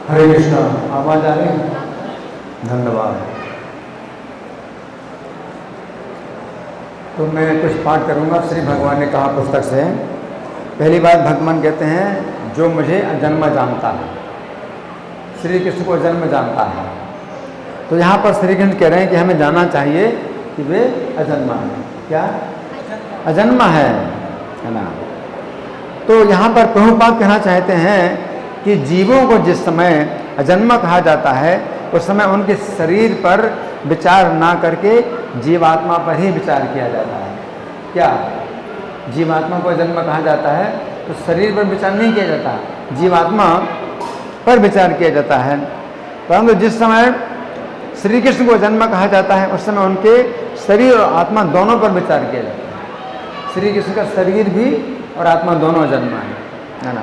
हरे कृष्णा। आवाज आ रही है? धन्यवाद। तो मैं कुछ पाठ करूंगा। श्री भगवान ने कहा पुस्तक से। पहली बात भगवान कहते हैं जो मुझे अजन्मा जानता है, श्री कृष्ण को अजन्मा जानता है। तो यहाँ पर श्री कृष्ण कह रहे हैं कि हमें जानना चाहिए कि वे अजन्मा है। क्या अजन्मा है ना? तो यहाँ पर प्रभुपाद कहना चाहते हैं कि जीवों को जिस समय अजन्मा कहा जाता है उस समय उनके शरीर पर विचार ना करके जीवात्मा पर ही विचार किया जाता है। क्या जीवात्मा को अजन्मा कहा जाता है तो शरीर पर विचार नहीं किया जाता, जीवात्मा पर विचार किया जाता है। परंतु जिस समय श्री कृष्ण को अजन्मा कहा जाता है उस समय उनके शरीर और आत्मा दोनों पर विचार किया जाता है। श्री कृष्ण का शरीर भी और आत्मा दोनों अजन्मा है ना?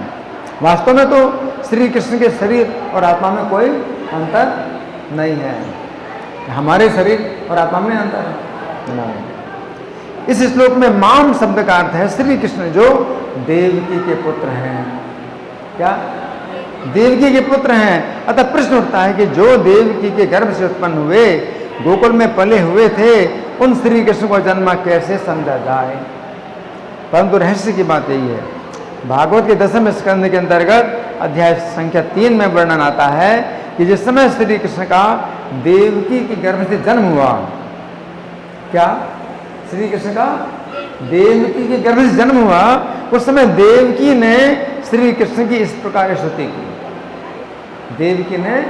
वास्तव में तो श्री कृष्ण के शरीर और आत्मा में कोई अंतर नहीं है। हमारे शरीर और आत्मा में अंतर है ना? इस श्लोक में माम शब्द का अर्थ है श्री कृष्ण जो देवकी के पुत्र हैं। क्या देवकी के पुत्र हैं? अतः प्रश्न उठता है कि जो देवकी के गर्भ से उत्पन्न हुए, गोकुल में पले हुए थे, उन श्री कृष्ण को जन्मा कैसे समझा जाए? परंतु रहस्य की बात यही है, भागवत के 10वें स्कंद के अंतर्गत अध्याय संख्या 3 में वर्णन आता है कि जिस समय श्री कृष्ण का देवकी के गर्भ से जन्म हुआ, क्या श्री कृष्ण का देवकी के गर्भ से जन्म हुआ, उस समय देवकी ने श्री कृष्ण की इस प्रकार स्तुति की। देवकी ने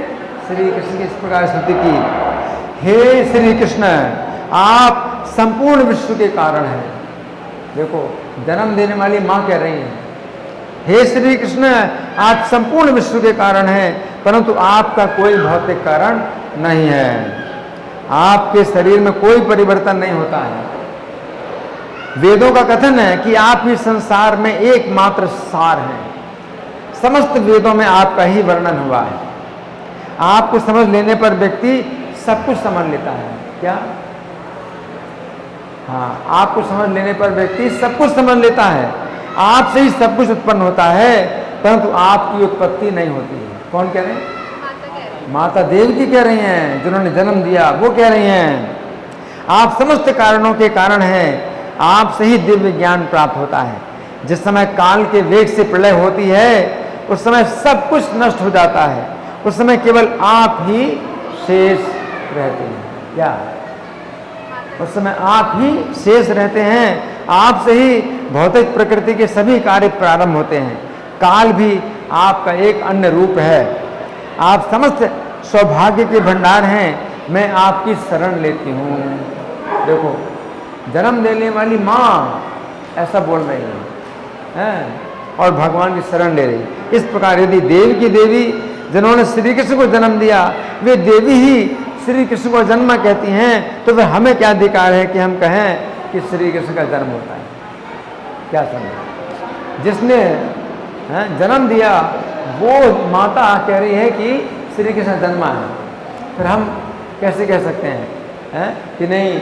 श्री कृष्ण की इस प्रकार स्तुति की, हे श्री कृष्ण आप संपूर्ण विश्व के कारण हैं। देखो जन्म देने वाली माँ कह रही है, हे श्री कृष्ण आप संपूर्ण विश्व के कारण हैं, परंतु आपका कोई भौतिक कारण नहीं है। आपके शरीर में कोई परिवर्तन नहीं होता है। वेदों का कथन है कि आप ही संसार में एकमात्र सार हैं। समस्त वेदों में आपका ही वर्णन हुआ है। आपको समझ लेने पर व्यक्ति सब कुछ समझ लेता है। क्या? हाँ, आपको समझ लेने पर व्यक्ति सब कुछ समझ लेता है। आपसे ही सब कुछ उत्पन्न होता है, परंतु आपकी उत्पत्ति नहीं होती है। कौन कह रहे हैं? माता देवकी कह रही हैं, जिन्होंने जन्म दिया वो कह रही हैं आप समस्त कारणों के कारण हैं, आपसे ही दिव्य ज्ञान प्राप्त होता है। जिस समय काल के वेग से प्रलय होती है उस समय सब कुछ नष्ट हो जाता है, उस समय केवल आप ही शेष रहते हैं। क्या? उस समय आप ही शेष रहते हैं। आपसे ही भौतिक प्रकृति के सभी कार्य प्रारंभ होते हैं। काल भी आपका एक अन्य रूप है। आप समस्त सौभाग्य के भंडार हैं, मैं आपकी शरण लेती हूँ। देखो जन्म देने वाली माँ ऐसा बोल रही है और भगवान की शरण ले रही। इस प्रकार यदि देव की देवी जिन्होंने श्री कृष्ण को जन्म दिया वे देवी ही श्री कृष्ण को जन्मा कहती हैं, तो वे हमें क्या अधिकार है कि हम कहें कि श्री कृष्ण का जन्म होता है? क्या समझ? जिसने जन्म दिया वो माता कह रही है कि श्री कृष्ण जन्मा है, फिर हम कैसे कह सकते हैं कि नहीं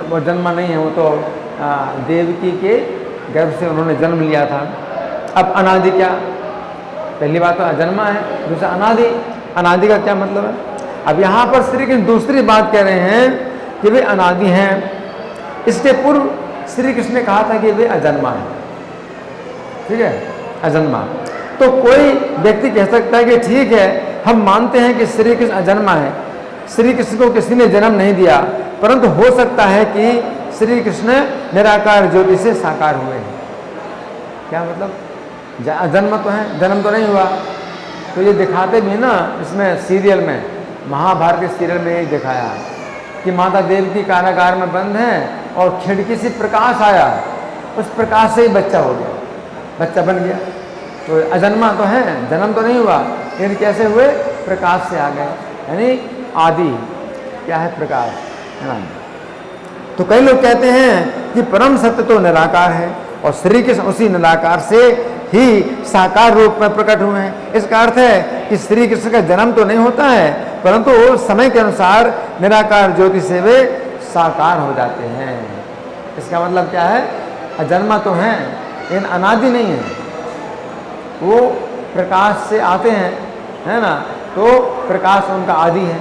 वो जन्मा नहीं है, वो तो देवकी के गर्भ से उन्होंने जन्म लिया था। अब अनादि क्या? पहली बात तो अजन्मा है, दूसरा अनादि। अनादि का क्या मतलब है? अब यहाँ पर श्री कृष्ण दूसरी बात कह रहे हैं कि वे अनादि हैं। इसके पूर्व श्री कृष्ण ने कहा था कि वे अजन्मा है। ठीक है, अजन्मा। तो कोई व्यक्ति कह सकता है कि ठीक है हम मानते हैं कि श्री कृष्ण अजन्मा है, श्री कृष्ण को किसी ने जन्म नहीं दिया, परंतु हो सकता है कि श्री कृष्ण निराकार ज्योति से साकार हुए हैं। क्या मतलब? जन्म तो है, जन्म तो नहीं हुआ। तो ये दिखाते भी ना, इसमें सीरियल में, महाभारत के सीरियल में ये दिखाया कि माता देवकी कारागार में बंद है और खिड़की से प्रकाश आया, उस प्रकाश से ही बच्चा हो गया, बच्चा बन गया। तो अजन्मा तो है, जन्म तो नहीं हुआ, लेकिन कैसे हुए? प्रकाश से आ गए, यानी आदि। क्या है? प्रकाश है ना? तो कई लोग कहते हैं कि परम सत्य तो निराकार है और श्री कृष्ण उसी निराकार से ही साकार रूप में प्रकट हुए हैं। इसका अर्थ है कि श्री कृष्ण का जन्म तो नहीं होता है, परंतु समय के अनुसार निराकार ज्योति से वे साकार हो जाते हैं। इसका मतलब क्या है? अजन्मा तो हैं लेकिन अनादि नहीं है। वो प्रकाश से आते हैं है ना, तो प्रकाश उनका आदि है।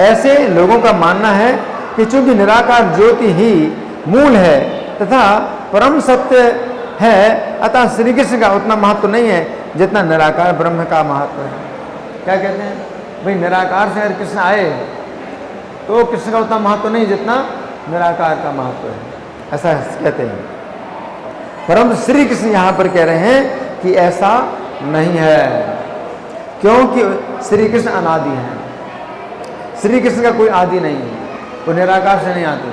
ऐसे लोगों का मानना है कि चूंकि निराकार ज्योति ही मूल है तथा परम सत्य है, अतः श्री कृष्ण का उतना महत्व नहीं है जितना निराकार ब्रह्म का महत्व है। क्या कहते हैं भाई, निराकार से अगर कृष्ण आए तो कृष्ण का उतना महत्व नहीं जितना निराकार का महत्व है, ऐसा कहते हैं। परंतु श्री कृष्ण यहाँ पर कह रहे हैं कि ऐसा नहीं है, क्योंकि श्री कृष्ण अनादि हैं। श्री कृष्ण का कोई आदि नहीं है, वो निराकार से नहीं आते,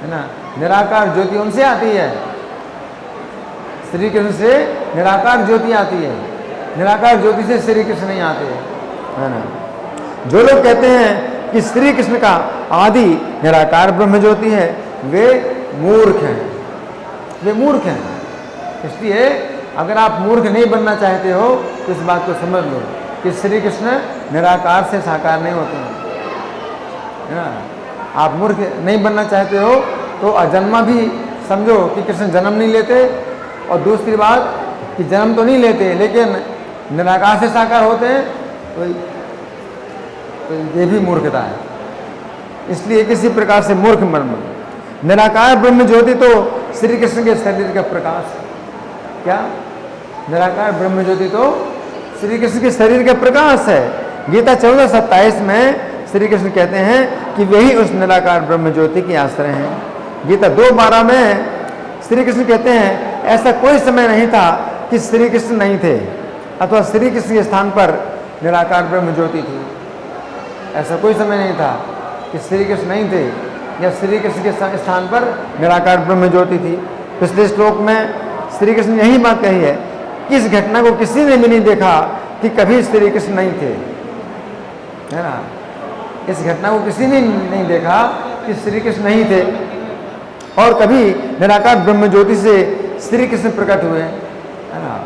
है ना। निराकार ज्योति उनसे आती है, श्री कृष्ण से निराकार ज्योति आती है, निराकार ज्योति से श्री कृष्ण नहीं आते, है ना। जो लोग कहते हैं कि श्री कृष्ण का आदि निराकार ब्रह्म ज्योति है, वे मूर्ख हैं, वे मूर्ख हैं। इसलिए अगर आप मूर्ख नहीं बनना चाहते हो तो इस बात को समझ लो कि श्री कृष्ण निराकार से साकार नहीं होते हैं, है ना। आप मूर्ख नहीं बनना चाहते हो तो अजन्मा भी समझो कि कृष्ण जन्म नहीं लेते, और दूसरी बात कि जन्म तो नहीं लेते लेकिन निराकार से साकार होते हैं, तो ये भी मूर्खता है। इसलिए किसी प्रकार से मूर्ख मन बनो। निराकार ब्रह्म ज्योति तो श्री कृष्ण के शरीर का प्रकाश है। क्या? निराकार ब्रह्म ज्योति तो श्री कृष्ण के शरीर का प्रकाश है। गीता 14:27 में श्री कृष्ण कहते हैं कि वही उस निराकार ब्रह्म ज्योति के आश्रय हैं। गीता 2:12 में श्री कृष्ण कहते हैं ऐसा कोई समय नहीं था कि श्री कृष्ण नहीं थे, अथवा श्री कृष्ण के स्थान पर निराकार ब्रह्म ज्योति थी। ऐसा कोई समय नहीं था कि श्री कृष्ण नहीं थे या श्री कृष्ण के स्थान पर निराकार ब्रह्म ज्योति थी। पिछले श्लोक में श्री कृष्ण ने यही बात कही है कि इस घटना को किसी ने भी नहीं देखा कि कभी श्री कृष्ण नहीं थे, है ना। इस घटना को किसी ने नहीं देखा कि श्री कृष्ण नहीं थे और कभी निराकार ब्रह्म ज्योति से श्री कृष्ण प्रकट हुए, है ना।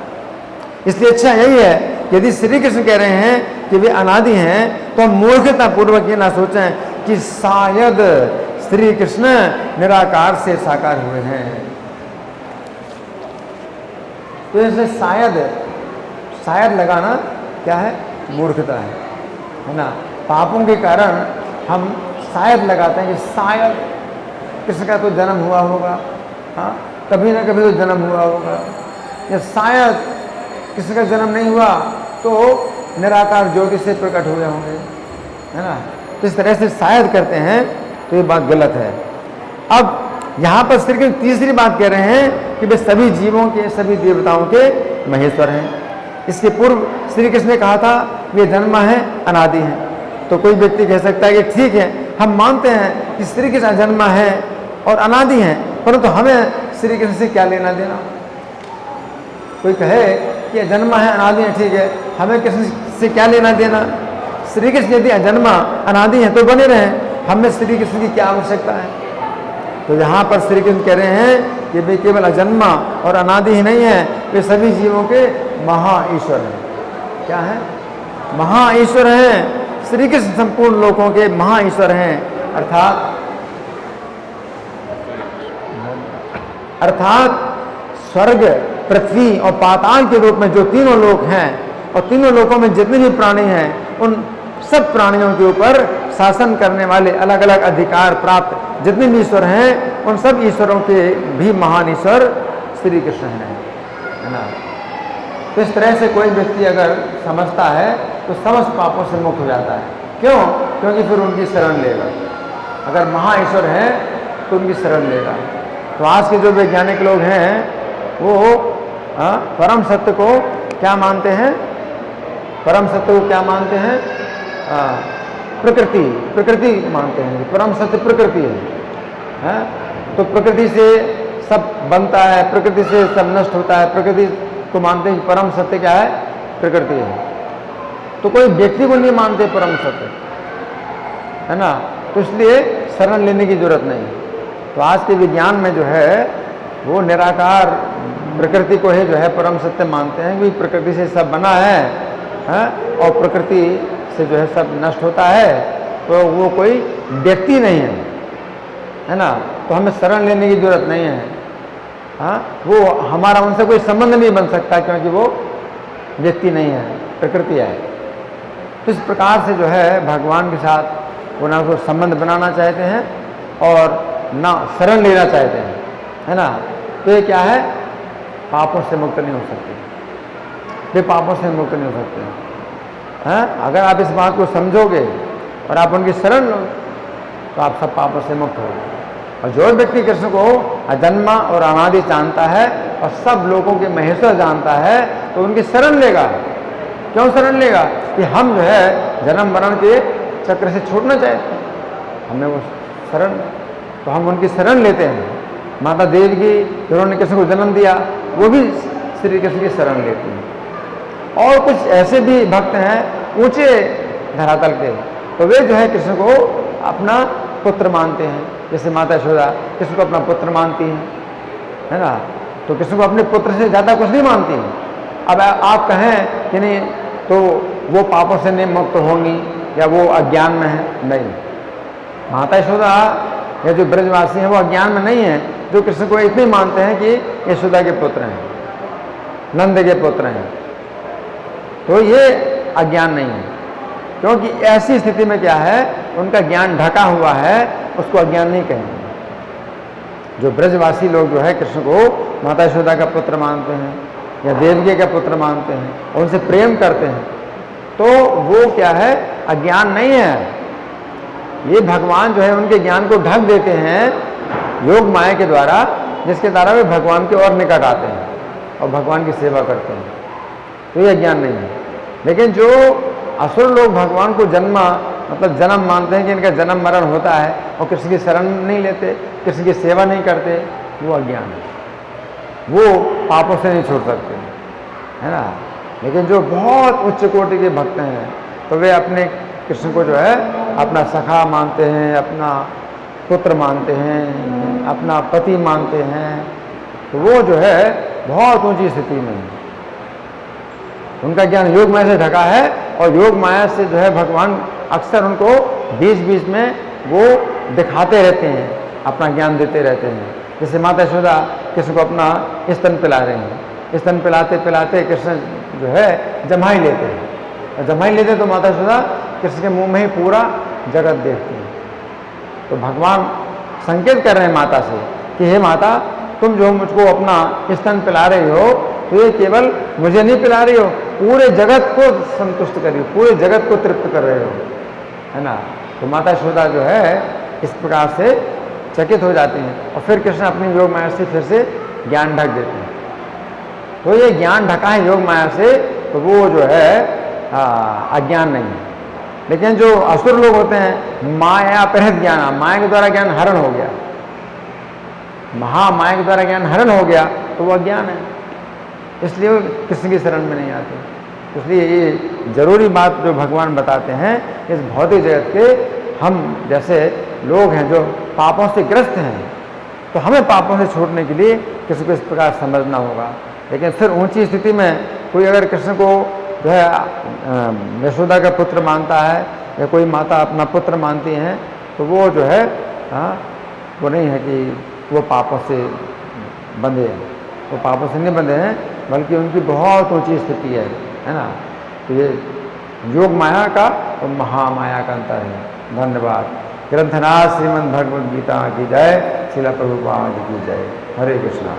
इसलिए अच्छा यही है, यदि श्री कृष्ण कह रहे हैं कि वे अनादि हैं तो हम मूर्खता पूर्वक ये ना सोचें कि शायद श्री कृष्ण निराकार से साकार हुए हैं। तो ऐसे शायद लगाना क्या है? मूर्खता है ना। पापों के कारण हम शायद लगाते हैं कि शायद कृष्ण का तो जन्म हुआ होगा, हाँ, कभी ना कभी तो जन्म हुआ होगा, या शायद किसी का जन्म नहीं हुआ तो निराकार ज्योति से प्रकट हुए होंगे, है ना। तो इस तरह से शायद करते हैं तो ये बात गलत है। अब यहाँ पर श्री कृष्ण तीसरी बात कह रहे हैं कि वे सभी जीवों के, सभी देवताओं के महेश्वर हैं। इसके पूर्व श्री कृष्ण ने कहा था वे जन्मा है, अनादि हैं। तो कोई व्यक्ति कह सकता है कि ठीक है, हम मानते हैं कि श्री कृष्ण जन्मा है और अनादि हैं, परंतु हमें श्री कृष्ण से क्या लेना देना। कोई कहे कि अजन्मा है, अनादि है, ठीक है, हमें कृष्ण से क्या लेना देना। श्री कृष्ण यदि अजन्मा अनादि हैं तो बने रहें, हमें श्री कृष्ण की क्या आवश्यकता है। तो यहाँ पर श्री कृष्ण कह रहे हैं कि वे केवल अजन्मा और अनादि ही नहीं है, वे सभी जीवों के महा ईश्वर हैं। क्या है? महा ईश्वर हैं। श्री कृष्ण संपूर्ण लोकों के महा ईश्वर हैं, अर्थात स्वर्ग, पृथ्वी और पाताल के रूप में जो तीनों लोक हैं और तीनों लोकों में जितने भी प्राणी हैं उन सब प्राणियों के ऊपर शासन करने वाले अलग अलग अधिकार प्राप्त जितने भी ईश्वर हैं उन सब ईश्वरों के भी महान ईश्वर श्री कृष्ण हैं, है ना। तो इस तरह से कोई व्यक्ति अगर समझता है तो समस्त पापों से मुक्त हो जाता है। क्यों? क्योंकि फिर उनकी शरण लेगा। अगर महा ईश्वर है तो उनकी शरण लेगा। तो आज के जो वैज्ञानिक लोग हैं वो परम सत्य को क्या मानते हैं? परम सत्य को क्या मानते हैं? प्रकृति मानते हैं। परम सत्य प्रकृति है? तो प्रकृति से सब बनता है, प्रकृति से सब नष्ट होता है, प्रकृति को मानते हैं परम सत्य क्या है? प्रकृति है। तो कोई व्यक्ति को नहीं मानते परम सत्य, है ना। तो इसलिए शरण लेने की जरूरत नहीं। तो आज के विज्ञान में जो है वो निराकार प्रकृति को ही जो है परम सत्य मानते हैं कि प्रकृति से सब बना है, और प्रकृति से जो है सब नष्ट होता है, तो वो कोई व्यक्ति नहीं है ना। तो हमें शरण लेने की जरूरत नहीं है। हाँ, वो हमारा उनसे कोई संबंध नहीं बन सकता क्योंकि वो व्यक्ति नहीं है। प्रकृति है। तो इस प्रकार से जो है भगवान के साथ वो ना तो संबंध बनाना चाहते हैं और ना शरण लेना चाहते हैं, है ना। तो ये क्या है, पापों से मुक्त नहीं हो सकते, ये पापों से मुक्त नहीं हो सकते हैं। अगर आप इस बात को समझोगे और आप उनकी शरण लो तो आप सब पापों से मुक्त होगे। और जो व्यक्ति कृष्ण को अजन्मा और अनादि जानता है और सब लोगों के महेश्वर जानता है तो उनकी शरण लेगा। क्यों शरण लेगा? कि हम जो है जन्म मरण के चक्र से छूटना चाहते हैं, हमें वो शरण, तो हम उनकी शरण लेते हैं। माता देवी की जिन्होंने कृष्ण को जन्म दिया वो भी श्री कृष्ण की शरण लेती हैं। और कुछ ऐसे भी भक्त हैं ऊंचे धरातल के, तो वे जो है कृष्ण को अपना पुत्र मानते हैं। जैसे माता यशोदा कृष्ण को अपना पुत्र मानती हैं, है ना। तो कृष्ण को अपने पुत्र से ज़्यादा कुछ नहीं मानती हैं। अब आप कहें कि नहीं तो वो पापों से नहीं मुक्त होंगी या वो अज्ञान में है, नहीं। माता यशोदा या जो ब्रजवासी हैं वो अज्ञान में नहीं है, जो कृष्ण को इतने मानते हैं कि यशोदा के पुत्र हैं, नंद के पुत्र हैं, तो ये अज्ञान नहीं है। क्योंकि ऐसी स्थिति में क्या है, उनका ज्ञान ढका हुआ है, उसको अज्ञान नहीं कहेंगे। जो ब्रजवासी लोग जो है कृष्ण को माता यशोदा का पुत्र मानते हैं या देवकी का पुत्र मानते हैं और उनसे प्रेम करते हैं, तो वो क्या है, अज्ञान नहीं है। ये भगवान जो है उनके ज्ञान को ढक देते हैं योग माया के द्वारा, जिसके द्वारा वे भगवान के और निकट आते हैं और भगवान की सेवा करते हैं। तो ये ज्ञान नहीं है। लेकिन जो असुर लोग भगवान को जन्म मानते हैं कि इनका जन्म मरण होता है और कृष्ण की शरण नहीं लेते, कृष्ण की सेवा नहीं करते, वो अज्ञान है, वो पापों से नहीं छोड़ सकते, है ना। लेकिन जो बहुत उच्च कोटि के भक्त हैं तो वे अपने कृष्ण को जो है अपना सखा मानते हैं, अपना पुत्र मानते हैं, अपना पति मानते हैं, तो वो जो है बहुत ऊंची स्थिति में है। उनका ज्ञान योग माया से ढका है और योग माया से जो है भगवान अक्सर उनको बीच बीच में वो दिखाते रहते हैं, अपना ज्ञान देते रहते हैं। जैसे माता यशोदा कृष्ण को अपना स्तन पिला रहे हैं, स्तन पिलाते पिलाते कृष्ण जो है जमाई लेते हैं, और जमाई लेते तो माता यशोदा कृष्ण के मुंह में ही पूरा जगत देखती है। तो भगवान संकेत कर रहे हैं माता से कि हे माता, तुम जो मुझको अपना स्तन पिला रही हो तो ये केवल मुझे नहीं पिला रही हो, पूरे जगत को संतुष्ट कर रही हो, पूरे जगत को तृप्त कर रहे हो, है ना। तो माता यशोदा जो है इस प्रकार से चकित हो जाती हैं और फिर कृष्ण अपनी योग माया से फिर से ज्ञान ढक देते हैं। तो ये ज्ञान ढका है योग माया से, तो वो जो है अज्ञान नहीं है। लेकिन जो असुर लोग होते हैं माया अपहृत ज्ञान, माया के द्वारा ज्ञान हरण हो गया, महामाया के द्वारा ज्ञान हरण हो गया, तो वो अज्ञान है, इसलिए वो कृष्ण की शरण में नहीं आते। इसलिए ये जरूरी बात जो भगवान बताते हैं, इस भौतिक जगत के हम जैसे लोग हैं जो पापों से ग्रस्त हैं, तो हमें पापों से छूटने के लिए किसी को इस प्रकार समझना होगा। लेकिन फिर ऊंची स्थिति में कोई अगर कृष्ण को जो है यशोदा का पुत्र मानता है या कोई माता अपना पुत्र मानती हैं, तो वो जो है वो नहीं है कि वो पापों से बंधे हैं, वो पापों से नहीं बंधे हैं, बल्कि उनकी बहुत ऊंची स्थिति है ना। तो ये योग माया का और महामाया का अंतर है। धन्यवाद। ग्रंथराज श्रीमद् भगवद गीता की जय, श्रील प्रभुपाद की जय। हरे कृष्णा।